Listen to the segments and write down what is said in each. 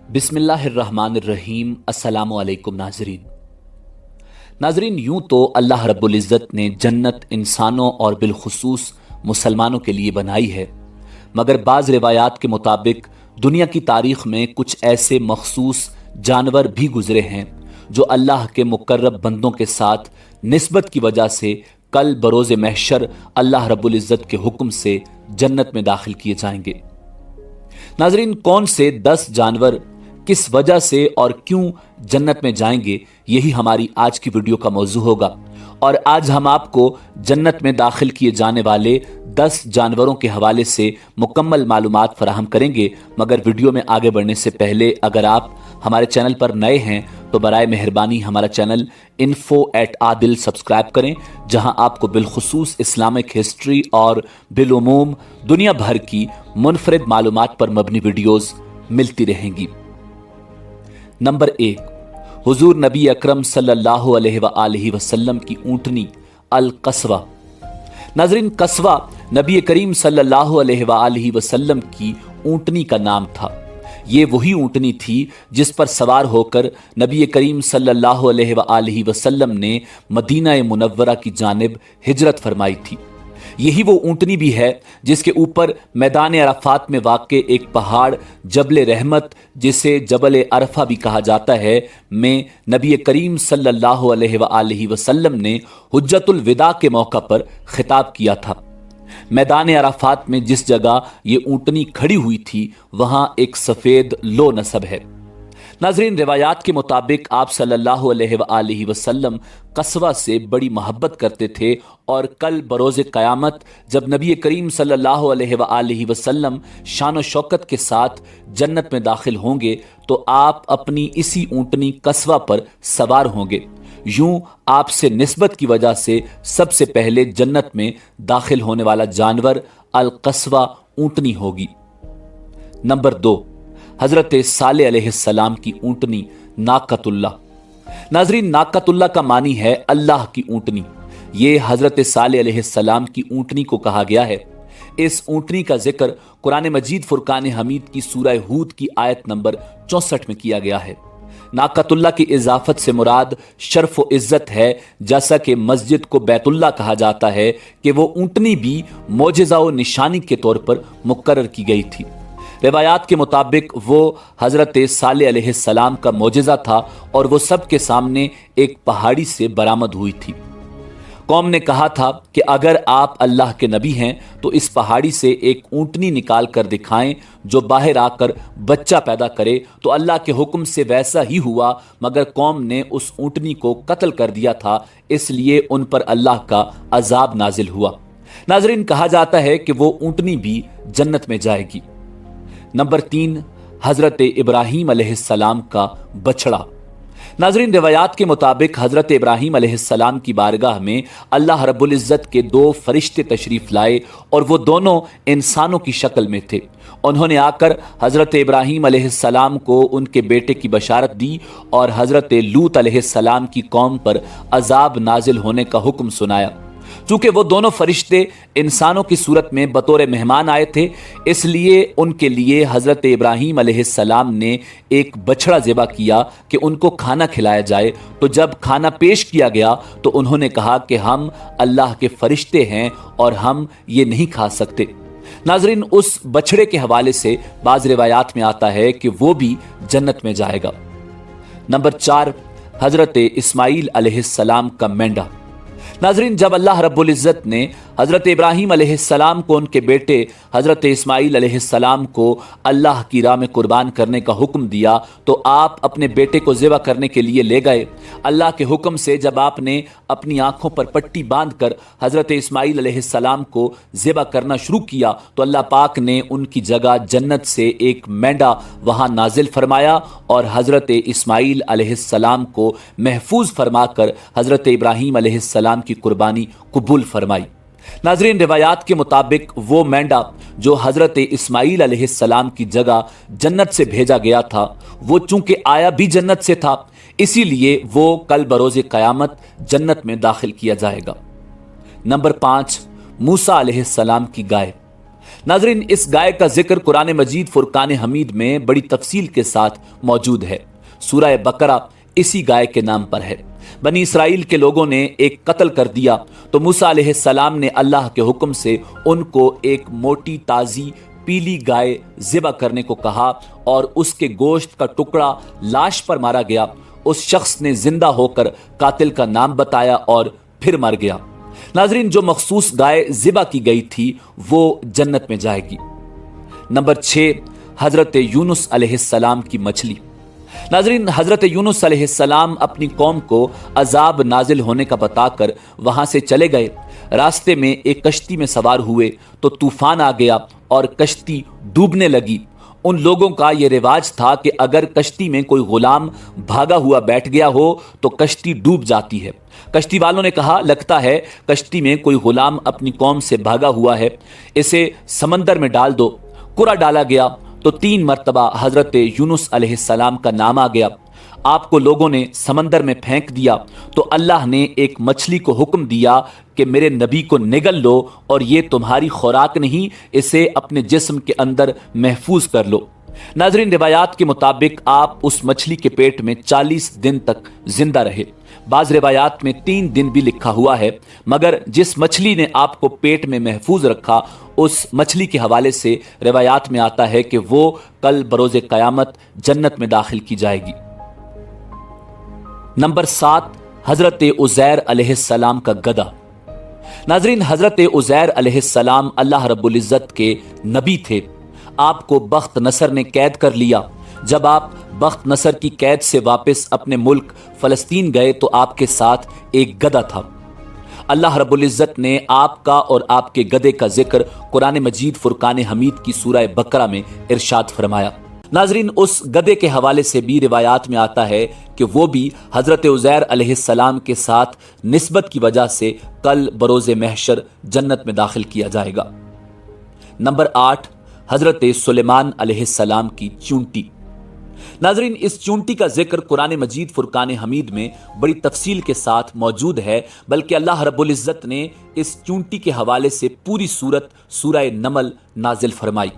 बिस्मिल्लाहिर्रहमानिर्रहीम। अस्सलामु अलैकुम नाजरीन, यूं तो अल्लाह रब्बुल इज़्ज़त ने जन्नत इंसानों और बिलखुसूस मुसलमानों के लिए बनाई है, मगर बाज़ रिवायात के मुताबिक दुनिया की तारीख में कुछ ऐसे मखसूस जानवर भी गुजरे हैं जो अल्लाह के मुकर्रब बंदों के साथ निस्बत की वजह से कल बरोज़ महशर अल्लाह रब्बुल इज़्ज़त के हुक्म से जन्नत में दाखिल किए जाएंगे। नाजरीन, कौन से 10 जानवर किस वजह से और क्यों जन्नत में जाएंगे, यही हमारी आज की वीडियो का मौजू होगा। और आज हम आपको जन्नत में दाखिल किए जाने वाले 10 जानवरों के हवाले से मुकम्मल मालूमात फराहम करेंगे। मगर वीडियो में आगे बढ़ने से पहले अगर आप हमारे चैनल पर नए हैं तो बराए मेहरबानी हमारा चैनल info@adil सब्सक्राइब करें, जहां आपको बिलखुसूस इस्लामिक हिस्ट्री और बिलुमूम दुनिया भर की मुनफरिद मालूमात पर मबनी वीडियोस मिलती रहेंगी। नंबर 1, हुजूर नबी अकरम सल्लल्लाहु अलैहि वसल्लम की ऊँटनी अल कस्वा। नाजरीन, कस्वा नबी करीम सल्लल्लाहु अलैहि वसल्लम की ऊँटनी का नाम था। ये वही ऊँटनी थी जिस पर सवार होकर नबी करीम सल्लल्लाहु अलैहि वसल्लम ने मदीना मुनव्वरा की जानिब हिजरत फरमाई थी। यही वो ऊँटनी भी है जिसके ऊपर मैदान अरफात में वाक़े एक पहाड़ जबल रहमत, जिसे जबल अरफा भी कहा जाता है, में नबी करीम सल्लल्लाहु अलैहि वसल्लम ने हुज्जतुल विदा के मौका पर खिताब किया था। मैदान अरफात में जिस जगह ये ऊँटनी खड़ी हुई थी वहां एक सफ़ेद लो नसब है। नाजरीन, रिवायात के मुताबिक आप सल्लल्लाहु अलैहि वसल्लम कस्वा से बड़ी मोहब्बत करते थे और कल बरोज़ क़यामत जब नबी करीम सल्लल्लाहु अलैहि वसल्लम शान व शौकत के साथ जन्नत में दाखिल होंगे तो आप अपनी इसी ऊँटनी कस्वा पर सवार होंगे। यूं आपसे निस्बत की वजह से सबसे पहले जन्नत में दाखिल होने वाला जानवर अल कस्वा ऊँटनी होगी। नंबर 2, हजरत सालेह अलैहिस्सलाम की ऊँटनी नाकतुल्लाह। नाजरीन, नाकतुल्लाह का मानी है अल्लाह की ऊँटनी। ये हजरत सालेह अलैहिस्सलाम की ऊँटनी को कहा गया है। इस ऊँटनी का जिक्र कुरान मजीद फुरकान हमीद की सूरह हूद की आयत नंबर 64 में किया गया है। नाकतुल्लाह की इजाफत से मुराद शर्फ व इज्जत है, जैसा कि मस्जिद को बैतुल्लाह कहा जाता है कि वो ऊँटनी भी मोजज़ा व निशानी के तौर पर मुकर्रर की गई थी। रिवायात के मुताबिक वो हज़रत सालेह अलैहिस्सलाम का मोजज़ा था और वो सबके सामने एक पहाड़ी से बरामद हुई थी। कौम ने कहा था कि अगर आप अल्लाह के नबी हैं तो इस पहाड़ी से एक ऊँटनी निकाल कर दिखाएं जो बाहर आकर बच्चा पैदा करे। तो अल्लाह के हुक्म से वैसा ही हुआ, मगर कौम ने उस ऊँटनी को कत्ल कर दिया था, इसलिए उन पर अल्लाह का अजाब नाजिल हुआ। नाजरीन, कहा जाता है कि वो ऊँटनी भी जन्नत में जाएगी। नंबर 3, हजरत इब्राहीम अलैहिस्सलाम का बछड़ा। नाजरीन, रिवायात के मुताबिक हजरत इब्राहीम अलैहिस्सलाम की बारगाह में अल्लाह रब्बुल इज़्ज़त के 2 फरिश्ते तशरीफ़ लाए और वो दोनों इंसानों की शक्ल में थे। उन्होंने आकर हजरत इब्राहीम अलैहिस्सलाम को उनके बेटे की बशारत दी और हजरत लूत अलैहिस्सलाम की कौम पर अजाब नाजिल होने का हुक्म सुनाया। चूंकि वो दोनों फरिश्ते इंसानों की सूरत में बतौर मेहमान आए थे, इसलिए उनके लिए हज़रत इब्राहीम अलैहिस्सलाम ने एक बछड़ा ज़िबा किया कि उनको खाना खिलाया जाए। तो जब खाना पेश किया गया तो उन्होंने कहा कि हम अल्लाह के फरिश्ते हैं और हम ये नहीं खा सकते। नाजरीन, उस बछड़े के हवाले से बाज़ रिवायात में आता है कि वो भी जन्नत में जाएगा। नंबर 4, हज़रत इस्माईल अलैहिस्सलाम का मेंढा। नाजरीन, जब अल्लाह रब्बुल इज़्ज़त ने हज़रत इब्राहीम अलैहिस्सलाम को उनके बेटे हज़रत इस्माईल अलैहिस्सलाम को अल्लाह की राह में कुर्बान करने का हुक्म दिया तो आप अपने बेटे को ज़िबा करने के लिए ले गए। अल्लाह के हुक्म से जब आपने अपनी आंखों पर पट्टी बांधकर हज़रत इस्माईल अलैहिस्सलाम को ज़िबा करना शुरू किया तो अल्लाह पाक ने उनकी जगह जन्नत से एक मेंढा वहाँ नाजिल फरमाया और हज़रत इस्माईल अलैहिस्सलाम को महफूज फरमाकर हज़रत इब्राहीम अलैहिस्सलाम की कुर्बानी कबूल फरमाई। नाजरीन, रिवायात के मुताबिक वो मेंढा जो हज़रत इस्माईल अलैहिस्सलाम की जगह जन्नत से भेजा गया था, वो चूंकि आया भी जन्नत से था, इसीलिए वो कल बरोज़ क़यामत जन्नत में दाखिल किया जाएगा। नंबर 5, मूसा अलैहिस्सलाम की गाय। नाजरीन, इस गाय का जिक्र कुरान मजीद फुरकान हमीद में बड़ी तफसील के साथ मौजूद है। सूरह बकरा इसी गाय के नाम पर है। बनी इसराइल के लोगों ने एक कत्ल कर दिया तो मूसा अलैहिस्सलाम ने अल्लाह के हुक्म से उनको एक मोटी ताजी पीली गाय ज़िबा करने को कहा और उसके गोश्त का टुकड़ा लाश पर मारा गया। उस शख्स ने जिंदा होकर कातिल का नाम बताया और फिर मर गया। नाजरीन, जो मखसूस गाय ज़िबा की गई थी वो जन्नत में जाएगी। नंबर 6, हजरत यूनुस अलैहिस्सलाम की मछली। नाजरीन, हजरत यूनुस अलैहिस्सलाम अपनी कौम को अजाब नाजिल होने का बताकर वहां से चले गए। रास्ते में एक कश्ती में सवार हुए तो तूफान आ गया और कश्ती डूबने लगी। उन लोगों का यह रिवाज था कि अगर कश्ती में कोई गुलाम भागा हुआ बैठ गया हो तो कश्ती डूब जाती है। कश्ती वालों ने कहा, लगता है कश्ती में कोई गुलाम अपनी कौम से भागा हुआ है, इसे समंदर में डाल दो। कुरा डाला गया तो 3 मरतबा हजरत यूनुस अलैहिस्सलाम का नाम आ गया। आपको लोगों ने समंदर में फेंक दिया तो अल्लाह ने एक मछली को हुक्म दिया कि मेरे नबी को निगल लो और ये तुम्हारी खुराक नहीं, इसे अपने जिस्म के अंदर महफूज कर लो। नाजरीन, रिवायात के मुताबिक आप उस मछली के पेट में 40 दिन तक जिंदा रहे। बाज रिवायात में 3 दिन भी लिखा हुआ है, मगर जिस मछली ने आपको पेट में महफूज रखा उस मछली के हवाले से रिवायात में आता है कि वो कल बरोज़े क़यामत जन्नत में दाखिल की जाएगी। नंबर 7, हजरत उज़ैर अलैहिस्सलाम का गधा। नाजरीन, हजरत उज़ैर अलैहिस्सलाम अल्लाह रब्बुल इज़्ज़त के नबी थे। आपको बख्त नसर ने कैद कर लिया। जब आप बख्त नसर की कैद से वापस अपने मुल्क फ़लस्तीन गए तो आपके साथ एक गधा था। अल्लाह रब्बुल इज़्ज़त ने आपका और आपके गधे का जिक्र कुरान मजीद फुरकान हमीद की सूरह बकरा में इरशाद फरमाया। नाजरीन, उस गधे के हवाले से भी रिवायात में आता है कि वो भी हजरत उज़ैर अलैहिस्सलाम के साथ निस्बत की वजह से कल बरोज़े महशर जन्नत में दाखिल किया जाएगा। नंबर 8, हजरत सुलेमान अलैहिस्सलाम की चूंटी। नाजरीन, इस चूंटी का जिक्र कुरान मजीद फुरकान हमीद में बड़ी तफसील के साथ मौजूद है, बल्कि अल्लाह रब्बुल इज़्ज़त ने इस चूंटी के हवाले से पूरी सूरत सूरह नमल नाजिल फरमाई।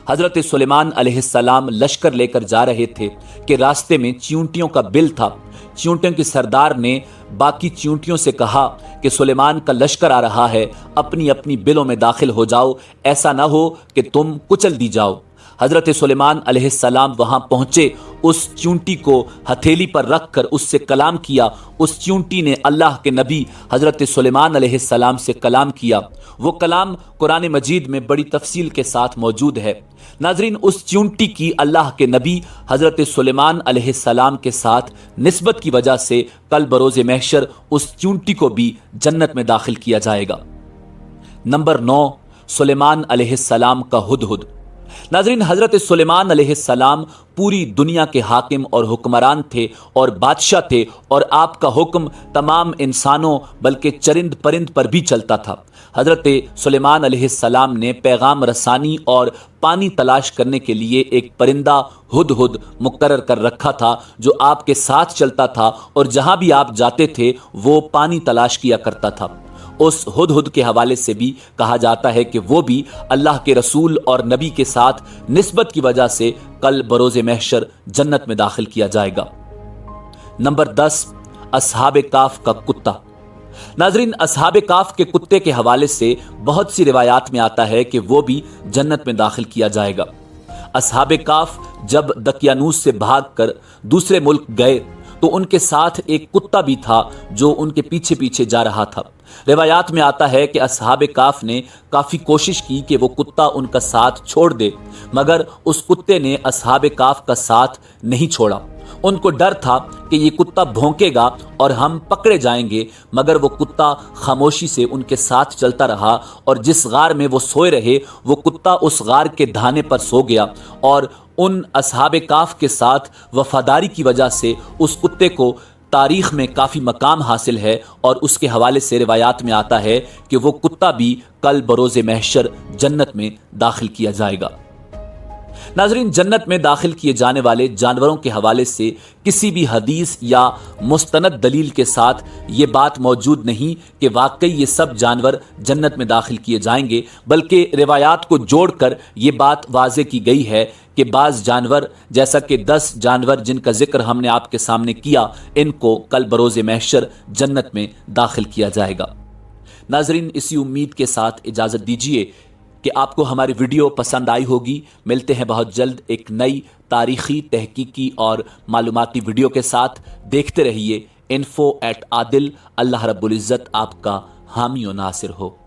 हजरत सुलेमान अलैहिस्सलाम लश्कर लेकर जा रहे थे कि रास्ते में चींटियों का बिल था। चींटियों के सरदार ने बाकी चींटियों से कहा कि सुलेमान का लश्कर आ रहा है, अपनी अपनी बिलों में दाखिल हो जाओ, ऐसा ना हो कि तुम कुचल दी जाओ। हजरत सुलेमान अलैहिस्सलाम वहां पहुंचे, उस चूंटी को हथेली पर रखकर उससे कलाम किया। उस चूंटी ने अल्लाह के नबी हजरत सुलेमान अलैहिस्सलाम से कलाम किया। वो कलाम कुरान मजीद में बड़ी तफसील के साथ मौजूद है। नाजरीन, उस चूंटी की अल्लाह के नबी हजरत सुलेमान अलैहिस्सलाम के साथ निस्बत की वजह से कल बरोज़े महशर उस चूंटी को भी जन्नत में दाखिल किया जाएगा। नंबर 9, सुलेमान अलैहिस्सलाम का हुदहुद। नाजरीन, हजरत सुलेमान अलैहिस्सलाम पूरी दुनिया के हाकिम और हुक्मरान थे और बादशाह थे, और आपका हुक्म तमाम इंसानों बल्कि चरिंद परिंद पर भी चलता था। हजरत सुलेमान अलैहिस्सलाम ने पैगाम रसानी और पानी तलाश करने के लिए एक परिंदा हुदहुद मुकर्रर कर रखा था जो आपके साथ चलता था और जहां भी आप जाते थे वो पानी तलाश किया करता था। उस हुदहुद के हवाले से भी कहा जाता है कि वो भी अल्लाह के रसूल और नबी के साथ निस्बत की वजह से कल बरोज़े महशर जन्नत में दाखिल किया जाएगा। नंबर 10, असहाबे काफ का कुत्ता। नाजरीन, असहाबे काफ के कुत्ते के हवाले से बहुत सी रिवायात में आता है कि वो भी जन्नत में दाखिल किया जाएगा। असहाबे काफ जब दकियानूस से भागकर दूसरे मुल्क गए तो उनके साथ एक कुत्ता भी था जो उनके पीछे पीछे जा रहा था। रिवायात में आता है कि असहाबे काफ ने काफी कोशिश की कि वो कुत्ता उनका साथ छोड़ दे, मगर उस कुत्ते ने असहाबे काफ का साथ नहीं छोड़ा। उनको डर था कि ये कुत्ता भौंकेगा और हम पकड़े जाएंगे, मगर वो कुत्ता खामोशी से उनके साथ चलता रहा और जिस गार में वो सोए रहे वो कुत्ता उस गार के धाने पर सो गया और उन असहाबे काफ के साथ वफादारी की वजह से उस कुत्ते को तारीख में काफ़ी मकाम हासिल है और उसके हवाले से रिवायात में आता है कि वो कुत्ता भी कल बरोज़े महशर जन्नत में दाखिल किया जाएगा। ناظرین، جنت میں داخل کیے جانے والے جانوروں کے حوالے سے کسی بھی حدیث یا مستند دلیل کے ساتھ یہ بات موجود نہیں کہ واقعی یہ سب جانور جنت میں داخل کیے جائیں گے، بلکہ روایات کو جوڑ کر یہ بات واضح کی گئی ہے کہ بعض جانور، جیسا کہ 10 جانور جن کا ذکر ہم نے آپ کے سامنے کیا، ان کو کل بروز محشر جنت میں داخل کیا جائے گا۔ ناظرین، اسی امید کے ساتھ اجازت دیجیے کہ آپ کو ہماری ویڈیو پسند آئی ہوگی۔ ملتے ہیں بہت جلد ایک نئی تاریخی، تحقیقی اور معلوماتی ویڈیو کے ساتھ۔ دیکھتے رہیے info@adil۔ اللہ رب العزت آپ کا حامی و ناصر ہو۔